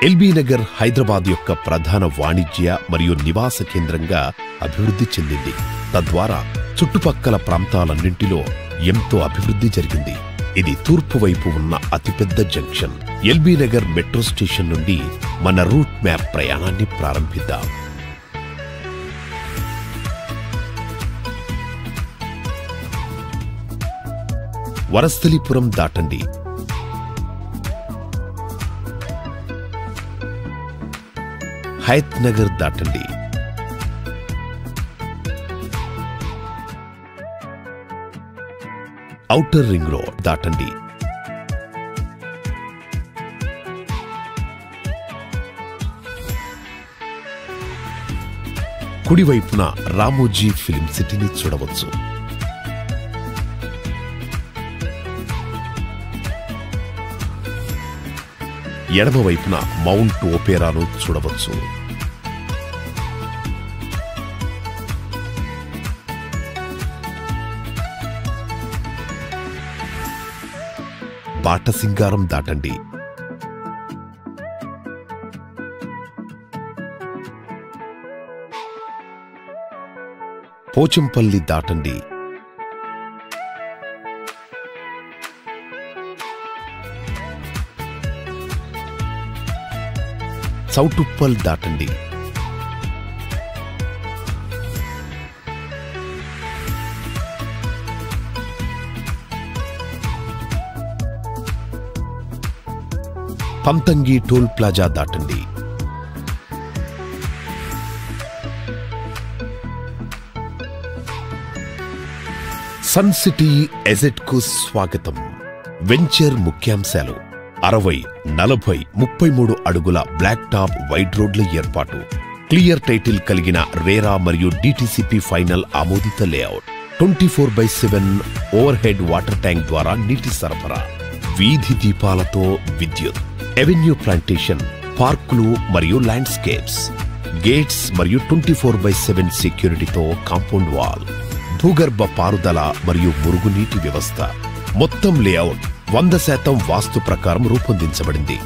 LB Nagar Hyderabad యొక్క ప్రధాన వాణిజ్య మరియు నివాస కేంద్రంగా అభివృద్ధి చెందింది. తద్వారా చుట్టుపక్కల ప్రాంతాలన్నింటిలో ఎంతో అభివృద్ధి జరిగింది. ఇది తూర్పు వైపు ఉన్న అతిపెద్ద junction. L B Nagar metro station నుండి మన రూట్ మ్యాప్ ప్రయాణాన్ని ప్రారంభిద్దాం. వరస్థలిపురం దాటండి. హయత్ నగర్ దాటండి. ఔటర్ రింగ్ రోడ్ దాటండి. కుడివైపున రామోజీ ఫిలిం సిటీని చూడవచ్చు. ఎడమవైపున మౌంట్ ఓపెరాను చూడవచ్చు. బాటసింగారం దాటండి. పోచంపల్లి దాటండి. చౌటుప్పల్ దాటండి. పంతంగి టోల్ ప్లాజా దాటండి. సన్ సిటీ ఎజెట్ కు స్వాగతం. వెంచర్ ముఖ్యాంశాలు: 60, 40, 33 అడుగుల బ్లాక్ టాప్ వైడ్ రోడ్ల ఏర్పాటు, క్లియర్ టైటిల్ కలిగిన రేరా మరియు డిటిసిపి ఫైనల్ ఆమోదిత layout, 24/7 over head water tank ద్వారా నీటి సరఫరా, వీధి దీపాలతో విద్యుత్, ఎవెన్యూ ప్లాంటేషన్, పార్కులు మరియు ల్యాండ్స్కేప్స్, గేట్స్ మరియు 24/7 సెక్యూరిటీతో కాంపౌండ్ వాల్, భూగర్భ పారుదల మరియు మురుగునీటి వ్యవస్థ. మొత్తం లేఅవుట్ 100% వాస్తు ప్రకారం రూపొందించబడింది.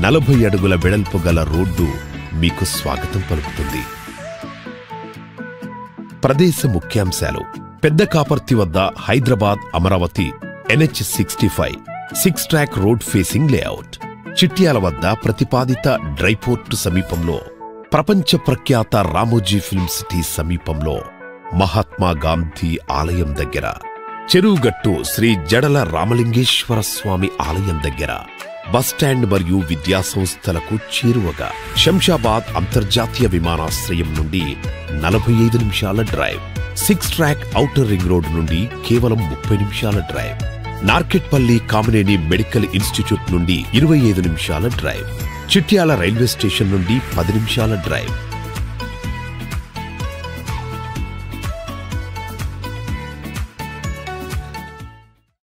నలభై అడుగుల వెడల్పు గల రోడ్డు మీకు స్వాగతం పలుకుతుంది. ప్రదేశ ముఖ్యాంశాలు: పెద్ద కాపర్తి వద్ద Hyderabad Amaravati NH65 6 track road facing layout. Chityala వద్ద ప్రతిపాదిత డ్రైపోర్టు సమీపంలో, ప్రపంచ ప్రఖ్యాత రామోజీ ఫిల్మ్ సిటీ సమీపంలో, మహాత్మా గాంధీ ఆలయం దగ్గర, చెరువుగట్టు శ్రీ జడల రామలింగేశ్వర స్వామి ఆలయం దగ్గర, బస్టాండ్ మరియు విద్యా సంస్థలకు చేరువగా, శంషాబాద్ అంతర్జాతీయ విమానాశ్రయం నుండి 45 నిమిషాల drive, 6 track outer ring road నుండి కేవలం 30 నిమిషాల drive, Narketpally Kamineni medical institute నుండి 25 నిమిషాల డ్రైవ్, చిట్యాల రైల్వే స్టేషన్ నుండి 10 నిమిషాల డ్రైవ్.